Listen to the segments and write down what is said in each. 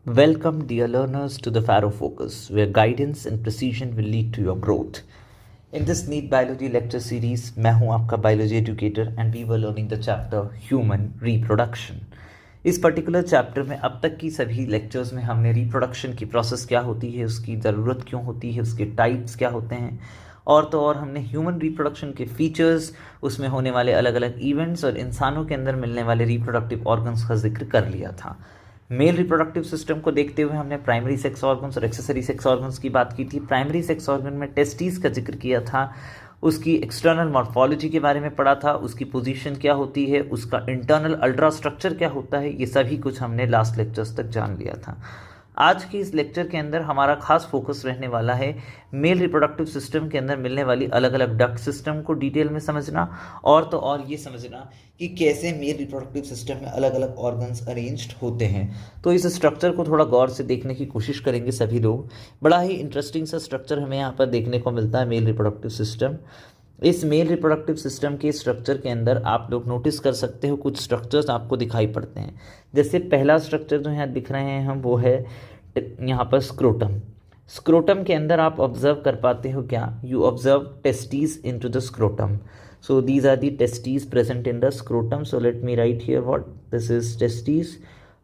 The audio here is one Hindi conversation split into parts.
Welcome, dear learners, to the Faro Focus, where guidance and precision will lead to your growth. In this neat biology lecture series, मैं हूं आपका biology educator and we were learning the chapter human reproduction. इस पर्टिकुलर चैप्टर में अब तक की सभी लेक्चर्स में हमने रिप्रोडक्शन की प्रोसेस क्या होती है, उसकी ज़रूरत क्यों होती है, उसके टाइप्स क्या होते हैं, और तो और हमने ह्यूमन रिप्रोडक्शन के फीचर्स, उसमें होने वाले अलग अलग इवेंट्स और इंसानों के अंदर मिलने वाले रिप्रोडक्टिव ऑर्गन्स का जिक्र कर लिया था. मेल रिप्रोडक्टिव सिस्टम को देखते हुए हमने प्राइमरी सेक्स ऑर्गन्स और एक्सेसरी सेक्स ऑर्गन्स की बात की थी. प्राइमरी सेक्स ऑर्गन में टेस्टिस का जिक्र किया था, उसकी एक्सटर्नल मॉर्फोलॉजी के बारे में पढ़ा था, उसकी पोजीशन क्या होती है, उसका इंटरनल अल्ट्रा स्ट्रक्चर क्या होता है, ये सभी कुछ हमने लास्ट लेक्चर्स तक जान लिया था. आज की इस लेक्चर के अंदर हमारा खास फोकस रहने वाला है मेल रिप्रोडक्टिव सिस्टम के अंदर मिलने वाली अलग अलग डक्ट सिस्टम को डिटेल में समझना, और तो और ये समझना कि कैसे मेल रिप्रोडक्टिव सिस्टम में अलग अलग ऑर्गन्स अरेंज्ड होते हैं. तो इस स्ट्रक्चर को थोड़ा गौर से देखने की कोशिश करेंगे सभी लोग. बड़ा ही इंटरेस्टिंग सा स्ट्रक्चर हमें यहाँ पर देखने को मिलता है मेल रिप्रोडक्टिव सिस्टम. इस मेल रिप्रोडक्टिव सिस्टम के स्ट्रक्चर के अंदर आप लोग नोटिस कर सकते हो कुछ स्ट्रक्चर्स आपको दिखाई पड़ते हैं. जैसे पहला स्ट्रक्चर जो यहाँ दिख रहे हैं हम, वो है यहाँ पर स्क्रोटम. स्क्रोटम के अंदर आप ऑब्जर्व कर पाते हो क्या, you observe testes into the scrotum. So these are the testes present in the scrotum. So let me write here what this is testes.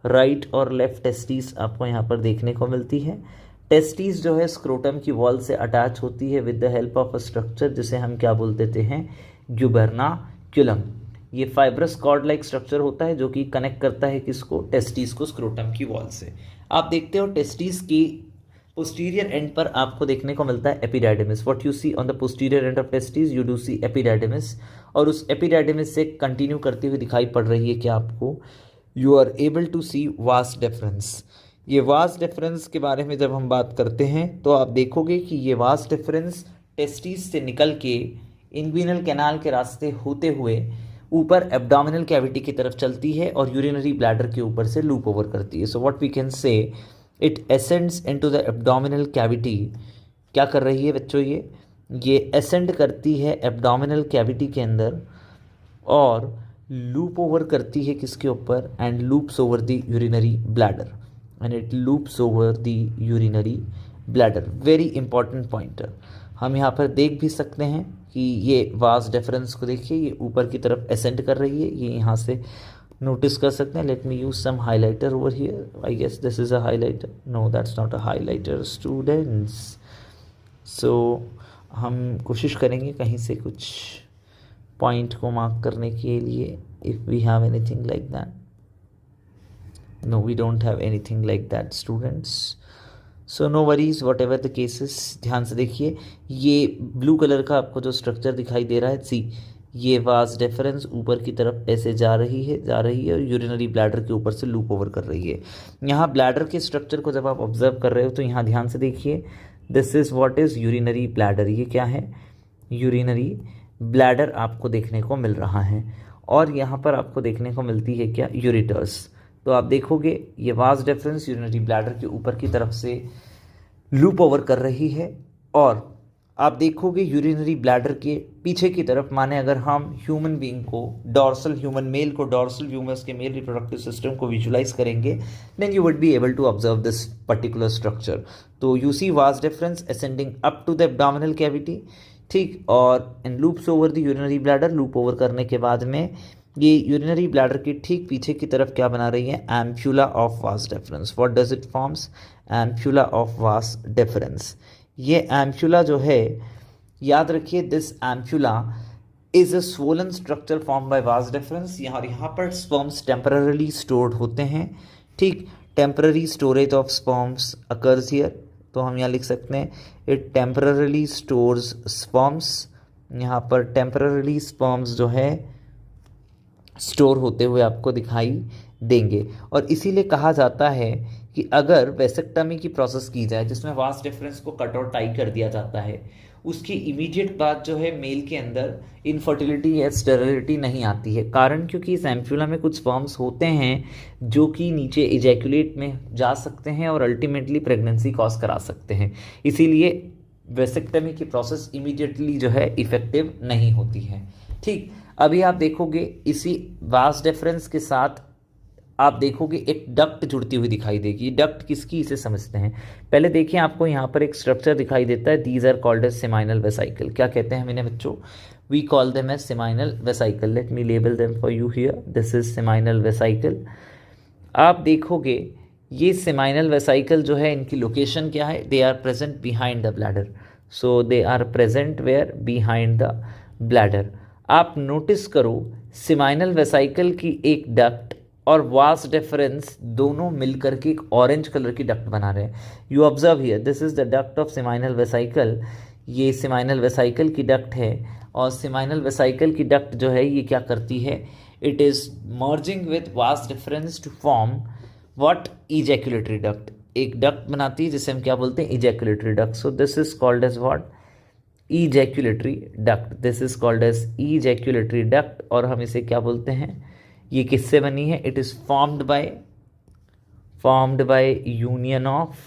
Right और लेफ्ट टेस्टीज आपको यहाँ पर देखने को मिलती है. टेस्टीज जो है स्क्रोटम की वॉल से अटैच होती है with the help of a structure जिसे हम क्या बोल देते हैं, ग्यूबर्नाक्युलम. ये फाइब्रस कॉर्ड लाइक स्ट्रक्चर होता है जो कि कनेक्ट करता है किसको, टेस्टीज को स्क्रोटम की वॉल से. आप देखते हो टेस्टीज की पोस्टीरियर एंड पर आपको देखने को मिलता है epididymis. What you see on the posterior end of testes, you do see epididymis. और उस एपिडाइडिमिस से कंटिन्यू करते हुए दिखाई पड़ रही है क्या आपको, you are able to see vas deferens. ये वास डिफरेंस के बारे में जब हम बात करते हैं तो आप देखोगे कि ये वास डिफरेंस टेस्टीज से निकल के इन्ग्विनल कैनाल के रास्ते होते हुए ऊपर एब्डोमिनल कैविटी की तरफ चलती है और यूरिनरी ब्लैडर के ऊपर से लूप ओवर करती है. So what we can say, it ascends into the abdominal cavity. क्या कर रही है बच्चों, ये एसेंड करती है एब्डोमिनल कैविटी के अंदर और लूप ओवर करती है किसके ऊपर, and loops over the urinary bladder. and it loops over the urinary bladder. Very important pointer. हम यहाँ पर देख भी सकते हैं कि ये वास डिफरेंस को देखिए, ये ऊपर की तरफ एसेंड कर रही है, ये यहाँ से नोटिस कर सकते हैं. Let me use some highlighter over here. I guess this is a highlighter. No, that's not a highlighter students. So हम कोशिश करेंगे कहीं से कुछ पॉइंट को मार्क करने के लिए, if we have anything like that. No, we don't have anything like that, students. So no worries, whatever the cases. ध्यान से देखिए, ये ब्लू कलर का आपको जो स्ट्रक्चर दिखाई दे रहा है, सी ये वास डिफरेंस ऊपर की तरफ ऐसे जा रही है और यूरिनरी ब्लैडर के ऊपर से लूप ओवर कर रही है. यहाँ ब्लैडर के स्ट्रक्चर को जब आप ऑब्जर्व कर रहे हो तो यहाँ ध्यान से देखिए, this is what is urinary bladder. ये क्या है, यूरिनरी ब्लैडर आपको देखने को मिल रहा है. और यहाँ पर आपको देखने को मिलती है क्या, यूरिटर्स. तो आप देखोगे ये वास डिफरेंस यूरिनरी ब्लैडर के ऊपर की तरफ से लूप ओवर कर रही है, और आप देखोगे यूरिनरी ब्लैडर के पीछे की तरफ, माने अगर हम ह्यूमन बीइंग को, डॉर्सल ह्यूमन मेल को डॉर्सल व्यूमर्स के मेल रिप्रोडक्टिव सिस्टम को विजुलाइज करेंगे, then you would be able to observe this particular structure. तो you see vas deferens ascending up to the abdominal cavity, ठीक, और in loops over the urinary bladder. Loop over करने के बाद में ये यूरिनरी ब्लैडर के ठीक पीछे की तरफ क्या बना रही है, ampulla of vas difference. What does it forms, ampulla of vas deferens. ये एम्प्यूला जो है, याद रखिए, this ampulla is a swollen structure form by vas deferens. यहाँ पर स्पर्म्स टेम्पररीली स्टोर्ड होते हैं, ठीक. Temporary storage of sperms occurs here. तो हम यहाँ लिख सकते हैं, इट टेम्पररीली स्टोर्स स्पर्म्स. यहाँ पर टेम्पररीली स्पर्म्स जो है स्टोर होते हुए आपको दिखाई देंगे. और इसीलिए कहा जाता है कि अगर वेसेक्टमी की प्रोसेस की जाए जिसमें वास डिफरेंस को कट और टाई कर दिया जाता है, उसकी इमीडिएट बाद जो है मेल के अंदर इनफर्टिलिटी या स्टेरिलिटी नहीं आती है. कारण क्योंकि इस एम्प्यूला में कुछ स्पर्म्स होते हैं जो कि नीचे इजैकुलेट में जा सकते हैं और अल्टीमेटली प्रेगनेंसी कॉज करा सकते हैं. इसीलिए वेसेक्टमी की प्रोसेस इमीडिएटली जो है इफेक्टिव नहीं होती है, ठीक. अभी आप देखोगे इसी वास डिफरेंस के साथ आप देखोगे एक डक्ट जुड़ती हुई दिखाई देगी। डक्ट किसकी, इसे समझते हैं। पहले देखिए आपको यहाँ पर एक स्ट्रक्चर दिखाई देता है, these are called as seminal vesicle. क्या कहते हैं हम इन्हें बच्चों, we call them as seminal vesicle. Let me label them for you here, this is seminal vesicle. आप देखोगे ये सेमाइनल वेसाइकल जो है, इनकी लोकेशन क्या है, they are present behind the bladder. So they are present where, behind the bladder. आप नोटिस करो सेमाइनल वेसाइकल की एक डक्ट और वास डिफरेंस दोनों मिलकर के एक ऑरेंज कलर की डक्ट बना रहे हैं। You observe here, this is the duct of seminal vesicle. ये सेमाइनल वेसाइकल की डक्ट है, और सेमाइनल वेसाइकल की डक्ट जो है ये क्या करती है, it is merging with vas deferens to form what, ejaculatory duct. एक डक्ट बनाती है जिसे हम क्या बोलते हैं, ejaculatory duct. So this is called as what, ejaculatory duct. This is called as ejaculatory duct. और हम इसे क्या बोलते हैं, ये किससे बनी है, it is formed by union of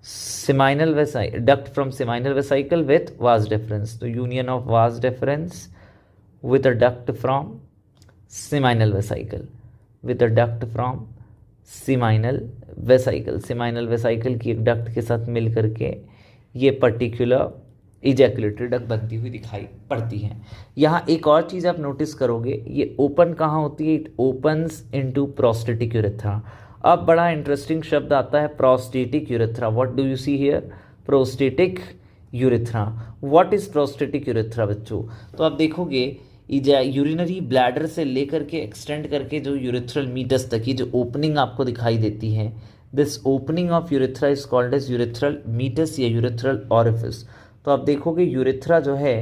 seminal vesicle, duct from seminal vesicle with vas deferens. तो union of vas deferens with a duct from seminal vesicle, with a duct from seminal vesicle। seminal vesicle की एक डक्ट के साथ मिल करके ये पर्टिकुलर इजैकुलेटरी डक्ट बनती हुई दिखाई पड़ती है। यहाँ एक और चीज़ आप नोटिस करोगे, ये ओपन कहाँ होती है, it opens into prostatic urethra. अब बड़ा इंटरेस्टिंग शब्द आता है prostatic urethra. What do you see here, prostatic urethra. What is prostatic urethra बच्चों, तो आप देखोगे यूरिनरी ब्लैडर से लेकर के एक्सटेंड करके जो यूरेथ्रल मीटस तक की जो ओपनिंग आपको दिखाई देती है, this opening of urethra is called as urethral meatus या यूरेथ्रल ऑरिफिस। तो आप देखोगे यूरेथ्रा जो है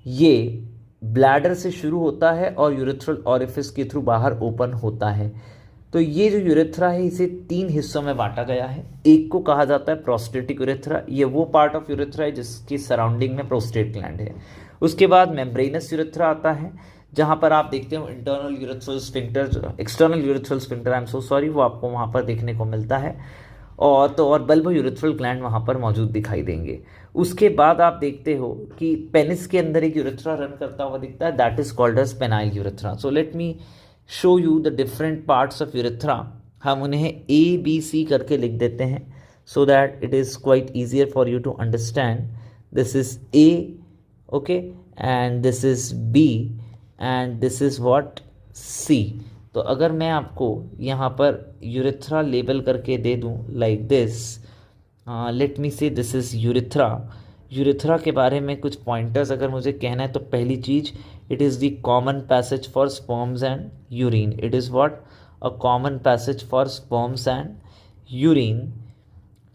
ये ब्लैडर से शुरू होता है और यूरेथ्रल ऑरिफिस के थ्रू बाहर ओपन होता है। तो ये जो यूरेथ्रा है इसे 3 हिस्सों में बांटा गया है। एक को कहा जाता है प्रोस्टेटिक यूरेथ्रा, ये वो पार्ट ऑफ यूरेथ्रा है जिसकी सराउंडिंग में प्रोस्टेट ग्लैंड है। उसके बाद मेम्ब्रेनस यूरेथ्रा आता है, जहाँ पर आप देखते हो internal urethral sphincter, external urethral sphincter, I am so sorry, वो आपको वहाँ पर देखने को मिलता है। और बल्बो यूरेथ्रल ग्लैंड वहाँ पर मौजूद दिखाई देंगे। उसके बाद आप देखते हो कि पेनिस के अंदर एक यूरेथ्रा रन करता हुआ दिखता है, that is called as penile urethra. So let me show you the different parts of urethra. हम उन्हें ABC करके लिख देते हैं so that it is quite easier for you to understand. This is A, okay, and this is B and this is what, C। तो अगर मैं आपको यहाँ पर यूरेथ्रा लेबल करके दे दूँ लाइक दिस, लेट मी से दिस इज यूरेथ्रा। यूरेथ्रा के बारे में कुछ पॉइंटर्स अगर मुझे कहना है तो पहली चीज़, it is the common passage for sperms and urine. It is what, a common passage for sperms and urine,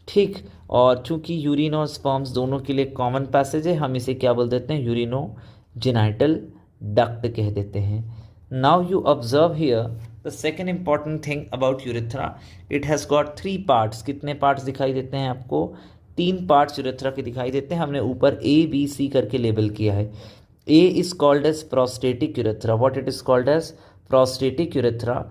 ठीक। और चूंकि यूरिन और स्पर्म्स दोनों के लिए कॉमन पैसेज है, हम इसे क्या बोल देते हैं, यूरिनोजेनाइटल डक्ट कह देते हैं। Now you observe here the second important thing about urethra, it has got 3 parts. कितने पार्ट्स दिखाई देते हैं आपको, 3 पार्ट्स यूरेथ्रा के दिखाई देते हैं। हमने ऊपर ABC करके लेबल किया है। A is called as prostatic urethra. What it is called as prostatic urethra.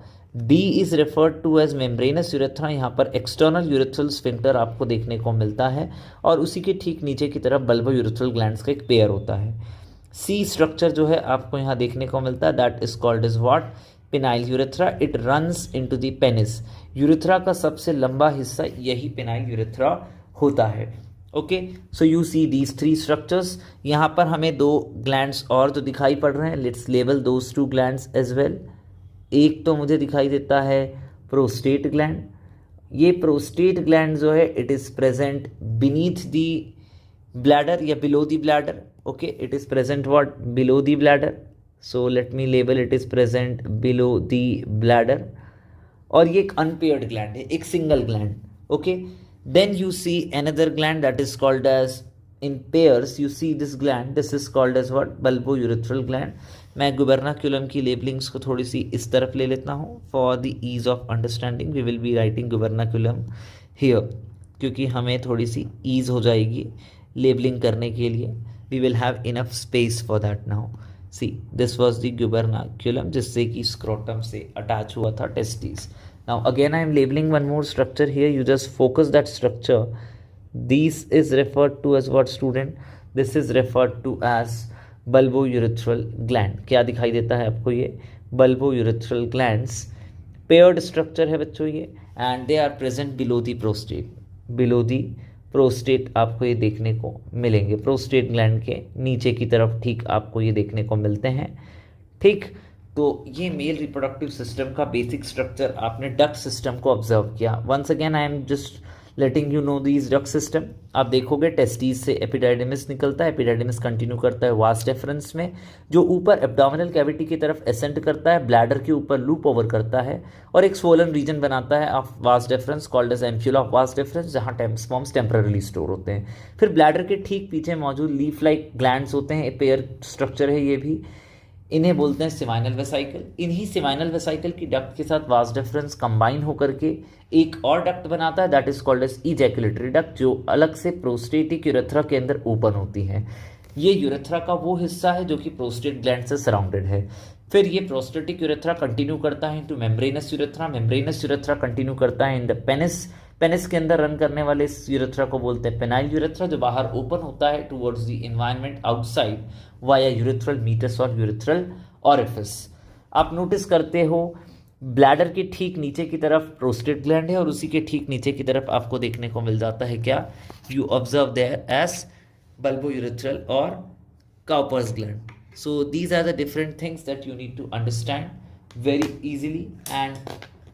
B is referred to as membranous urethra. यहाँ पर external urethral sphincter आपको देखने को मिलता है, और उसी के ठीक नीचे की तरफ bulbo urethral glands का एक पेयर होता है। C स्ट्रक्चर जो है आपको यहाँ देखने को मिलता है, that is called as what, penile urethra. It runs into the penis. Urethra का सबसे लंबा हिस्सा यही पेनाइल यूरेथ्रा होता है। Okay, so you see these 3 structures. यहाँ पर हमें 2 ग्लैंड्स और जो दिखाई पड़ रहे हैं, let's label those 2 glands as well. एक तो मुझे दिखाई देता है प्रोस्टेट ग्लैंड। ये प्रोस्टेट ग्लैंड जो है it is present beneath the bladder या below the bladder. Okay, it is present what, below the bladder. So let me label, it is present below the bladder. और ये एक अनपेयर्ड ग्लैंड है, एक single gland. Okay, then you see another gland that is called as, in pairs you see this gland, this is called as what, bulbourethral gland। मैं gubernaculum की लेबलिंग्स को थोड़ी सी इस तरफ ले लेता हूँ for the ease of understanding। we will be writing gubernaculum here क्योंकि हमें थोड़ी सी ईज हो जाएगी लेबलिंग करने के लिए। we will have enough space for that now। see, this was the gubernaculum जिससे कि scrotum से अटैच हुआ था testes। Now again I am labeling one more structure here, you just focus that structure। This is referred to as what, student? This is referred to as bulbourethral gland। क्या दिखाई देता है आपको, ये bulbo urethral glands, paired structure है बच्चों ये, and they are present below the prostate, below the prostate आपको ये देखने को मिलेंगे, प्रोस्टेट ग्लैंड के नीचे की तरफ ठीक आपको ये देखने को मिलते हैं। ठीक, तो ये मेल रिप्रोडक्टिव सिस्टम का बेसिक स्ट्रक्चर आपने डक्ट सिस्टम को ऑब्जर्व किया। Once again I am just letting you know these duct system. आप देखोगे टेस्टिस से एपिडाइडिमिस निकलता है, एपिडाइडिमिस कंटिन्यू करता है वास डेफरेंस में, जो ऊपर एब्डोमिनल कैविटी की तरफ एसेंड करता है, ब्लैडर के ऊपर लूप ओवर करता है और एक स्वोलन रीजन बनाता है of vas deferens called as ampulla of vas deferens, जहाँ स्पर्म्स टेम्पररीली स्टोर होते हैं। फिर ब्लैडर के ठीक पीछे मौजूद लीफ लाइक ग्लैंड्स होते हैं, पेयर स्ट्रक्चर है ये भी, इन्हें बोलते हैं सिवाइनल वेसाइकल। इन्हीं सिवाइनल वेसाइकल की डक्ट के साथ वास डेफरेंस कंबाइन होकर के एक और डक्ट बनाता है, that is called as ejaculatory duct, जो अलग से प्रोस्टेटिक यूरेथ्रा के अंदर ओपन होती है। ये यूरेथ्रा का वो हिस्सा है जो कि प्रोस्टेट ग्लैंड से सराउंडेड है। फिर ये प्रोस्टेटिक यूरेथ्रा कंटिन्यू करता है into membranes urethra, membranes urethra continue करता है इन द पेनिस, पेनिस के अंदर रन करने वाले इस यूरेथ्रा को बोलते हैं पेनाइल यूरेथ्रा, जो बाहर ओपन होता है towards the environment outside via urethral meatus और यूरेथ्रल ऑरिफिस। आप नोटिस करते हो ब्लैडर के ठीक नीचे की तरफ प्रोस्टेट ग्लैंड है और उसी के ठीक नीचे की तरफ आपको देखने को मिल जाता है क्या, you observe there as bulbourethral और Cowper's gland. So these are the different things that you need to understand very easily and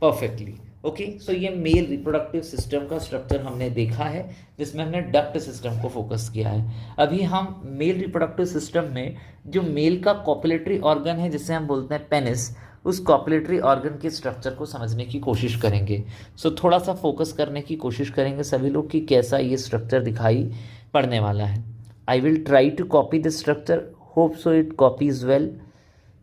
perfectly. Okay, so ये मेल रिप्रोडक्टिव सिस्टम का स्ट्रक्चर हमने देखा है, जिसमें हमने डक्ट सिस्टम को फोकस किया है। अभी हम मेल रिप्रोडक्टिव सिस्टम में जो मेल का कॉपुलेटरी ऑर्गन है, जिसे हम बोलते हैं पेनिस, उस कॉपुलेटरी ऑर्गन के स्ट्रक्चर को समझने की कोशिश करेंगे। सो थोड़ा सा फोकस करने की कोशिश करेंगे सभी लोग कि कैसा ये स्ट्रक्चर दिखाई पड़ने वाला है। I will try to copy this structure, hope so it copies well,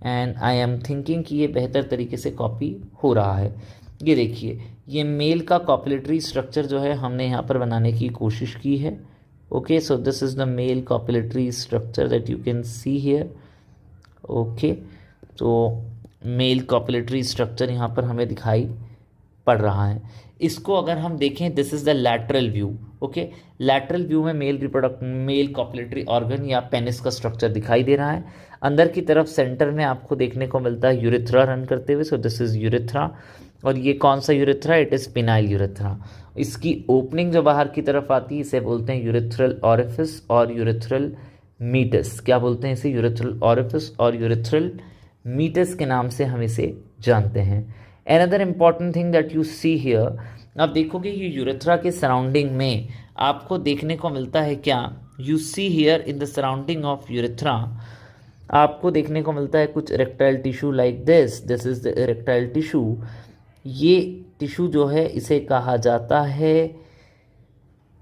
and I am thinking कि ये बेहतर तरीके से कॉपी हो रहा है। ये देखिए, ये मेल का कॉपुलेटरी स्ट्रक्चर जो है हमने यहाँ पर बनाने की कोशिश की है। Okay, so this is the male copulatory structure that you can see here. Okay, तो मेल कॉपुलेटरी स्ट्रक्चर यहाँ पर हमें दिखाई पड़ रहा है। इसको अगर हम देखें, this is the lateral view. Okay, lateral view में मेल कॉपुलेटरी ऑर्गन या पेनिस का स्ट्रक्चर दिखाई दे रहा है। अंदर की तरफ सेंटर में आपको देखने को मिलता है यूरेथ्रा रन करते हुए, सो दिस इज़ यूरेथ्रा। और ये कौन सा urethra, it is penile urethra. इसकी ओपनिंग जो बाहर की तरफ आती है इसे बोलते हैं यूरेथ्रल ऑरिफिस और यूरेथ्रल मीटस। क्या बोलते हैं इसे, यूरेथ्रल ऑरिफिस और यूरेथ्रल मीटस के नाम से हम इसे जानते हैं। Another important thing that you see here, आप देखोगे ये यूरेथ्रा के सराउंडिंग में आपको देखने को मिलता है क्या, you see here in the surrounding of urethra आपको देखने को मिलता है कुछ erectile tissue like this is the erectile tissue. ये टिश्यू जो है इसे कहा जाता है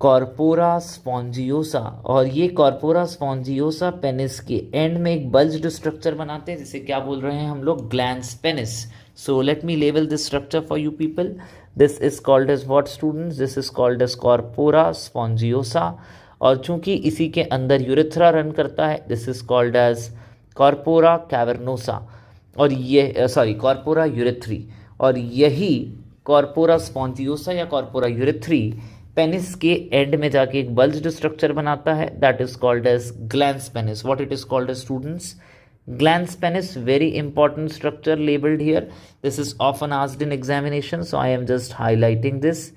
कॉर्पोरा स्पॉन्जियोसा, और ये कॉर्पोरा स्पॉन्जियोसा पेनिस के एंड में एक बल्ज्ड स्ट्रक्चर बनाते हैं, जिसे क्या बोल रहे हैं हम लोग, glans penis. So let me label this structure for you people. This is called as what students, this is called as corpora spongiosa. और चूंकि इसी के अंदर यूरेथ्रा रन करता है, this is called as corpora cavernosa, और ये कॉर्पोरा यूरेथ्री। और यही कॉर्पोरा स्पॉन्जियोसा या कॉर्पोरा यूरेथ्री पेनिस के एंड में जाके एक बल्ज्ड स्ट्रक्चर बनाता है, that is called as glans penis. What it is called as students, glans penis. Very important structure labelled here, this is often asked in examination, so I am just highlighting this.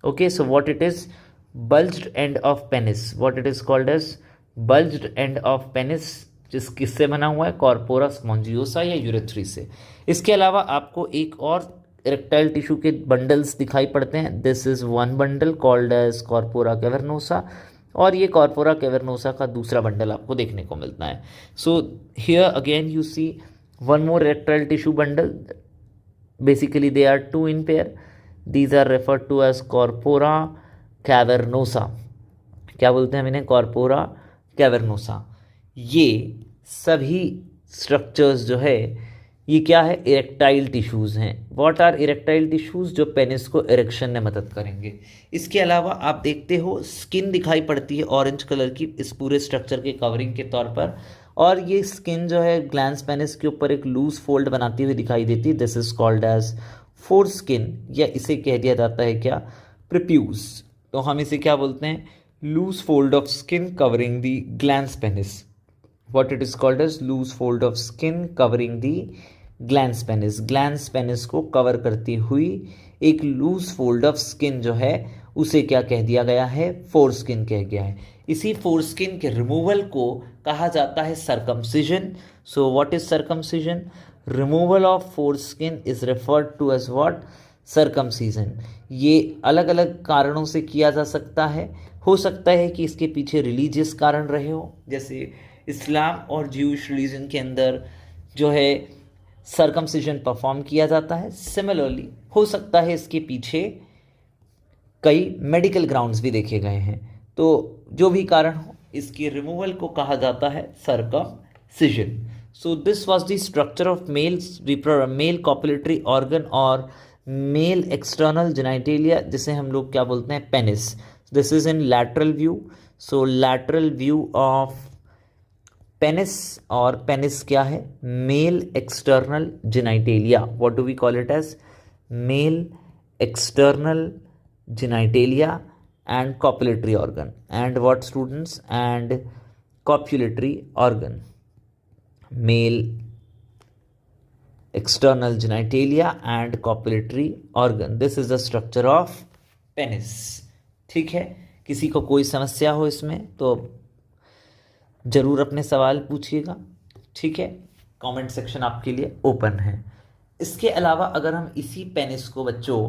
Okay, so what it is, bulged end of penis, what it is called as bulged end of penis, जिस किससे बना हुआ है, कॉर्पोरा स्पॉन्जियोसा या यूरेथ्री से। इसके अलावा आपको एक और इरेक्टाइल टिश्यू के बंडल्स दिखाई पड़ते हैं, this is one bundle called as corpora cavernosa, और ये कॉर्पोरा कैवर्नोसा का दूसरा बंडल आपको देखने को मिलता है। So here again you see one more erectile tissue bundle, basically they are two in pair, these are referred to as corpora cavernosa. क्या बोलते हैं हम इन्हें, कॉर्पोरा कैवर्नोसा। ये सभी स्ट्रक्चर्स जो है ये क्या है, इरेक्टाइल टिश्यूज़ हैं। व्हाट आर इरेक्टाइल टिश्यूज़, जो पेनिस को इरेक्शन में मदद करेंगे। इसके अलावा आप देखते हो स्किन दिखाई पड़ती है ऑरेंज कलर की इस पूरे स्ट्रक्चर के कवरिंग के तौर पर, और ये स्किन जो है ग्लैंस पेनिस के ऊपर एक लूज फोल्ड बनाती हुई दिखाई देती है, this is called as foreskin, या इसे कह दिया जाता है क्या, प्रिप्यूज। तो हम इसे क्या बोलते हैं, loose fold of skin covering the glans penis. What it is called as loose fold of skin covering the glans penis, glans penis cover कवर करती हुई एक लूज फोल्ड ऑफ स्किन जो है उसे क्या कह दिया गया है, फोरस्किन कह गया है। इसी फोरस्किन के रिमूवल को कहा जाता है circumcision. So what is circumcision? Removal of foreskin is referred to as what, circumcision. ये अलग अलग कारणों से किया जा सकता है। हो सकता है कि इसके पीछे रिलीजियस कारण रहे हो, जैसे इस्लाम और ज्यूश रिलीजन के अंदर जो है सर्कमसिजन परफॉर्म किया जाता है। सिमिलरली हो सकता है इसके पीछे कई मेडिकल ग्राउंड्स भी देखे गए हैं। तो जो भी कारण हो, इसकी रिमूवल को कहा जाता है circumcision. So this was the structure of male copulatory organ और मेल एक्सटर्नल जेनिटेलिया, जिसे हम लोग क्या बोलते हैं, penis. This is in lateral view. So lateral view of penis, और पेनिस क्या है, male external genitalia. What do we call it as? Male external genitalia and copulatory organ. And what, students? And copulatory organ, male external genitalia and copulatory organ. This is the structure of penis. ठीक है, किसी को कोई समस्या हो इसमें तो जरूर अपने सवाल पूछिएगा। ठीक है, कमेंट सेक्शन आपके लिए ओपन है। इसके अलावा अगर हम इसी पेनिस को बच्चों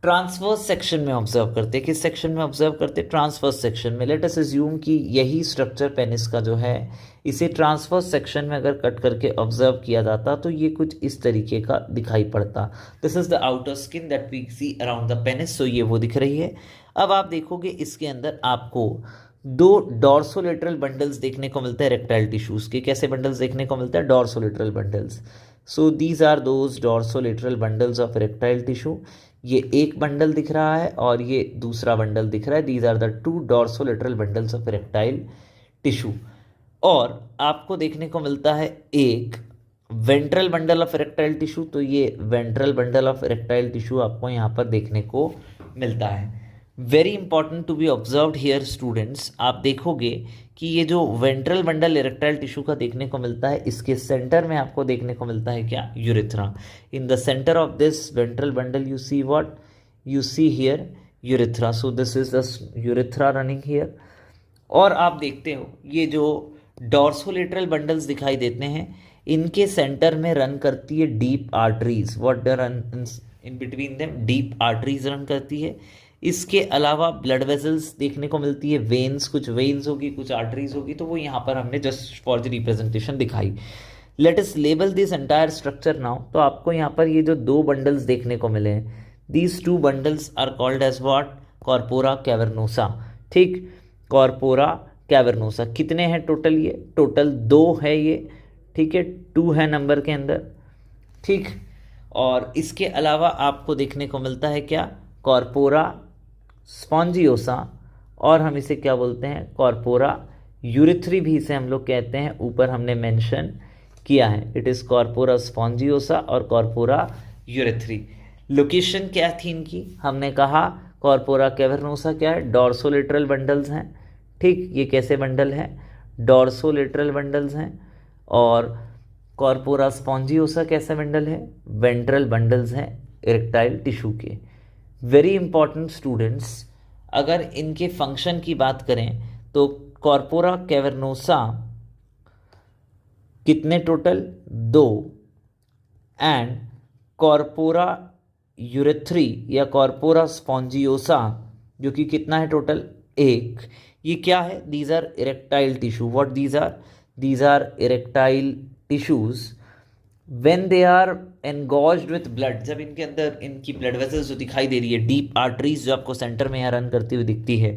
ट्रांसवर्स सेक्शन में ऑब्जर्व करते हैं, किस सेक्शन में ऑब्जर्व करते हैं, ट्रांसवर्स सेक्शन में। लेट अस अज्यूम कि यही स्ट्रक्चर पेनिस का जो है, इसे ट्रांसवर्स सेक्शन में अगर कट करके ऑब्जर्व किया जाता तो ये कुछ इस तरीके का दिखाई पड़ता। This is the outer skin that we see around the penis. So ये वो दिख रही है। अब आप देखोगे इसके अंदर आपको दो डॉर्सोलेटरल बंडल्स देखने को मिलते हैं रेक्टाइल टिश्यूज के। कैसे बंडल्स देखने को मिलते हैं? Dorsolateral bundles. So these are those dorsolateral bundles of erectile tissue. ये एक बंडल दिख रहा है और ये दूसरा बंडल दिख रहा है। These are the two dorsolateral bundles of erectile tissue. और आपको देखने को मिलता है एक ventral bundle of erectile tissue. तो ये ventral bundle of erectile tissue आपको यहाँ पर देखने को मिलता है। Very important to be observed here students, आप देखोगे कि ये जो वेंट्रल बंडल इरेक्टाइल टिश्यू का देखने को मिलता है, इसके सेंटर में आपको देखने को मिलता है क्या? Urethra. In the centre of this ventral bundle you see what? You see here urethra. So this is the urethra running here. और आप देखते हो ये जो डॉर्सोलेटरल बंडल्स दिखाई देते हैं, इनके सेंटर में रन करती है deep arteries. What run in between them? Deep arteries run करती है। इसके अलावा ब्लड वेसल्स देखने को मिलती है, वेन्स, कुछ वेन्स होगी, कुछ आर्टरीज होगी। तो वो यहाँ पर हमने जस्ट फॉर द रिप्रेजेंटेशन दिखाई। Let us label this entire structure now. तो आपको यहाँ पर ये जो दो बंडल्स देखने को मिले हैं, these two bundles are called as what? Corpora cavernosa. ठीक, कॉर्पोरा कैवर्नोसा। कितने हैं टोटल? ये टोटल दो है ये। ठीक है, टू है नंबर के अंदर। ठीक, और इसके अलावा आपको देखने को मिलता है क्या? कॉर्पोरा स्पॉन्जियोसा, और हम इसे क्या बोलते हैं? कॉर्पोरा यूरिथ्री भी इसे हम लोग कहते हैं। ऊपर हमने मेंशन किया है, इट इज़ कॉर्पोरा स्पॉन्जियोसा और कॉर्पोरा यूरिथ्री। लोकेशन क्या थी इनकी? हमने कहा कॉर्पोरा कैवर्नोसा क्या है? डॉर्सोलेटरल बंडल्स हैं। ठीक, ये कैसे बंडल हैं? डॉर्सोलेटरल बंडल्स हैं। और कॉर्पोरा स्पॉन्जियोसा कैसे बंडल है? वेंट्रल बंडल्स हैं इरेक्टाइल टिश्यू के। वेरी इंपॉर्टेंट स्टूडेंट्स, अगर इनके फंक्शन की बात करें तो कॉर्पोरा कैवर्नोसा कितने टोटल? दो। एंड कॉर्पोरा यूरेथ्री या कॉर्पोरा स्पॉन्जियोसा जो कि कितना है टोटल? एक। ये क्या है? These are erectile tissue. What these are? These are erectile tissues when they are engorged with blood। जब इनके अंदर इनकी ब्लड वेसल्स जो दिखाई दे रही है, डीप आर्टरीज जो आपको सेंटर में यहाँ रन करती हुई दिखती है,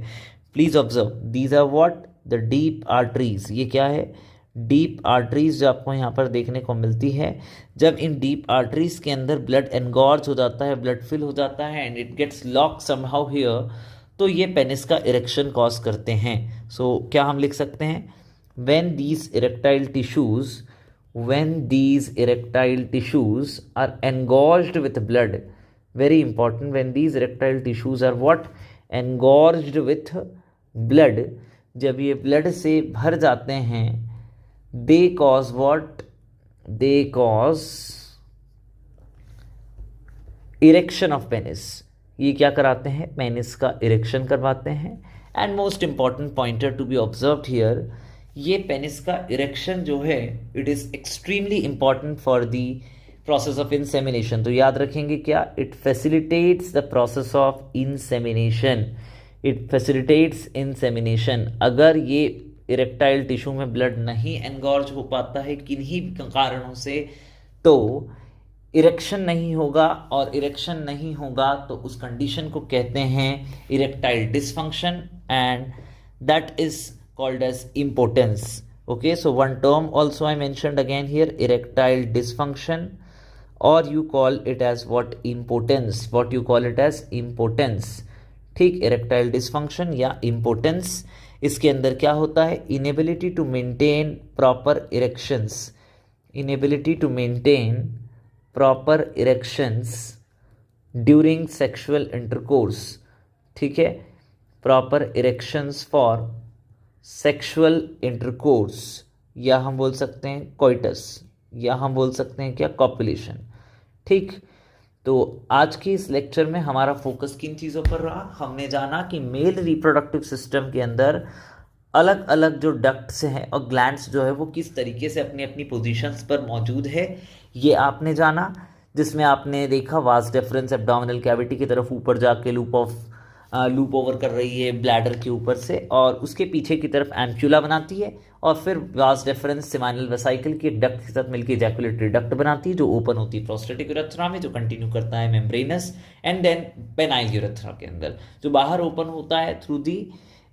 please observe these are what? The deep arteries. ये क्या है? डीप आर्टरीज जो आपको यहाँ पर देखने को मिलती है। जब इन डीप आर्टरीज के अंदर ब्लड एनगॉर्ज हो जाता है, ब्लड फिल हो जाता है and it gets lock somehow here, तो ये पेनिस का इरेक्शन कॉज करते हैं। सो क्या हम लिख सकते हैं? when these erectile tissues are engorged with blood, very important, when these erectile tissues are what? engorged with blood, जब ये ब्लड से भर जाते हैं, they cause what? they cause erection of penis. ये क्या कराते हैं? पेनिस का इरेक्शन करवाते हैं। And most important pointer to be observed here, ये पेनिस का इरेक्शन जो है it is extremely important for the process of insemination. तो याद रखेंगे क्या? It facilitates the process of insemination. It facilitates insemination. अगर ये इरेक्टाइल टिश्यू में ब्लड नहीं एनगॉर्ज हो पाता है किन्हीं कारणों से, तो इरेक्शन नहीं होगा, और इरेक्शन नहीं होगा तो उस कंडीशन को कहते हैं erectile dysfunction, and that is called as impotence. Okay, so one term also I mentioned again here, erectile dysfunction, or you call it as what? Impotence. What you call it as? Impotence. ठीक, erectile dysfunction या impotence, इसके अंदर क्या होता है? inability to maintain proper erections. Inability to maintain proper erections during sexual intercourse. ठीक है, proper erections for sexual intercourse, या हम बोल सकते हैं कोइटस, या हम बोल सकते हैं क्या? कॉपुलेशन। ठीक, तो आज के इस लेक्चर में हमारा फोकस किन चीज़ों पर रहा? हमने जाना कि मेल रिप्रोडक्टिव सिस्टम के अंदर अलग अलग जो डक्ट्स हैं और ग्लैंड्स जो है वो किस तरीके से अपनी अपनी पोजीशंस पर मौजूद है, ये आपने जाना। जिसमें आपने देखा वास डेफरेंस एब्डोमिनल कैविटी की तरफ ऊपर जाके लूप ओवर कर रही है ब्लैडर के ऊपर से, और उसके पीछे की तरफ एम्प्यूला बनाती है, और फिर वास डेफरेंस सेमाइनल वेसाइकल की डक्ट के साथ मिलकर इजैकुलेटरी डक्ट बनाती है जो ओपन होती है प्रोस्टेटिक यूरेथ्रा में, जो कंटिन्यू करता है membranous, and then penile urethra के अंदर जो बाहर ओपन होता है थ्रू दी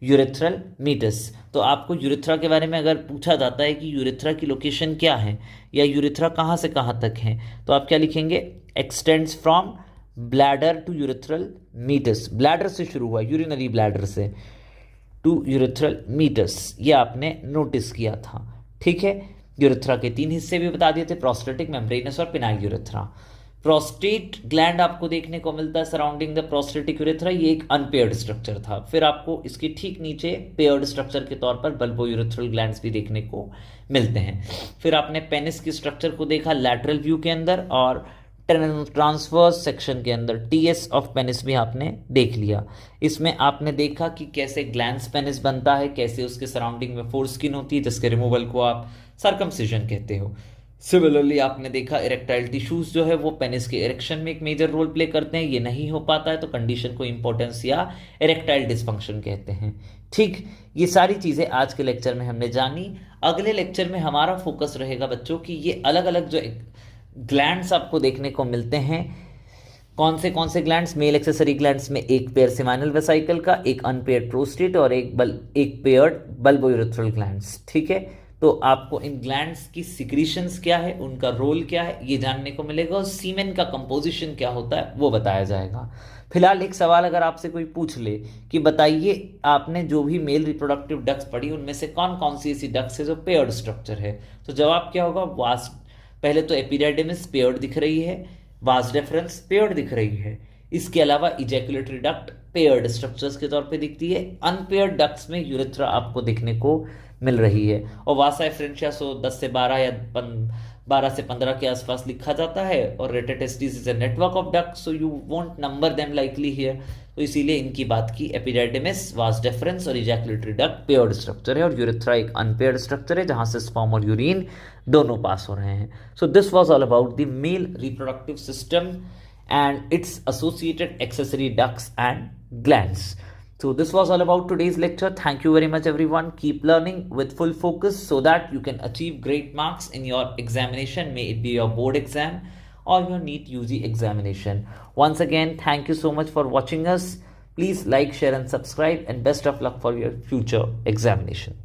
यूरेथ्रल मीटस। तो आपको यूरेथ्रा के बारे में अगर पूछा जाता है कि यूरेथ्रा की लोकेशन क्या है या यूरेथ्रा कहाँ से कहाँ तक है, तो आप क्या लिखेंगे? Extends from bladder to urethral meatus. Bladder से शुरू हुआ, यूरिनरी ब्लैडर से टू यूरेथ्रल मीटस, ये आपने नोटिस किया था। ठीक है, यूरेथ्रा के 3 हिस्से भी बता दिए थे, प्रोस्टेटिक, मेम्ब्रेनस और पेनाइल यूरेथ्रा। प्रोस्टेट ग्लैंड आपको देखने को मिलता है सराउंडिंग द प्रोस्टेटिक यूरेथ्रा, ये एक अनपेयर्ड स्ट्रक्चर था। फिर आपको इसके ठीक नीचे पेयर्ड स्ट्रक्चर के तौर पर बल्बो यूरेथ्रल ग्लैंड्स भी देखने को मिलते हैं। फिर आपने पेनिस की स्ट्रक्चर को देखा लैटरल व्यू के अंदर, और ट्रांसवर्स सेक्शन के अंदर टीएस ऑफ पेनिस भी आपने देख लिया। इसमें आपने देखा कि कैसे ग्लैंड्स पेनिस बनता है, कैसे उसके सराउंडिंग में फोर स्किन होती है जिसके रिमूवल को आप सर्कमसिजन कहते हो। सिमिलरली आपने देखा इरेक्टाइल टिश्यूज जो है वो पेनिस के इरेक्शन में एक मेजर रोल प्ले करते हैं। ये नहीं हो पाता है तो कंडीशन को इंपॉर्टेंस या इरेक्टाइल डिसफंक्शन कहते हैं। ठीक, ये सारी चीजें आज के लेक्चर में हमने जानी। अगले लेक्चर में हमारा फोकस रहेगा बच्चों की ये अलग अलग जो ग्लैंड्स आपको देखने को मिलते हैं, कौन से ग्लैंड्स? मेल एक्सेसरी ग्लैंड्स में एक पेयर सेमाइनल वेसाइकल का, एक अनपेयर्ड प्रोस्टेट और एक पेयर्ड बल्बोयूरेथ्रल ग्लैंड्स। ठीक है, तो आपको इन ग्लैंड्स की सिक्रीशंस क्या है, उनका रोल क्या है, ये जानने को मिलेगा, और सीमेन का कंपोजिशन क्या होता है वो बताया जाएगा। फिलहाल एक सवाल अगर आपसे कोई पूछ ले कि बताइए आपने जो भी मेल रिप्रोडक्टिव डक्ट्स पढ़ी उनमें से कौन कौन सी ऐसी डक्ट्स है जो पेयर्ड स्ट्रक्चर है, तो जवाब क्या होगा? पहले तो एपिडाइडिमिस पेयर्ड दिख रही है, वास डेफरेंस पेयर्ड दिख रही है, इसके अलावा इजैकुलेटरी डक्ट पेयर्ड स्ट्रक्चर्स के तौर पे दिखती है। अनपेयर्ड डक्ट्स में यूरेथ्रा आपको देखने को मिल रही है, और वासा एफरेंशिया 10 से 12 या 12 से 15 के आसपास लिखा जाता है, और rete testis is a network of duct, so you won't number them likely here, तो इसीलिए इनकी बात की। एपिडाइडिमिस, वास डेफरेंस और इजैकुलेटरी डक्ट पेयर्ड स्ट्रक्चर है, और यूरेथ्रा एक अनपेयर्ड स्ट्रक्चर है जहां से स्पर्म और यूरिन दोनों पास हो रहे हैं। सो this was all about the mail reproductive system and its associated accessory ducts and glands. So this was all about today's lecture. Thank you very much everyone. Keep learning with full focus so that you can achieve great marks in your examination, may it be your board exam or your NEET UG examination. Once again, thank you so much for watching us. Please like, share and subscribe, and best of luck for your future examination.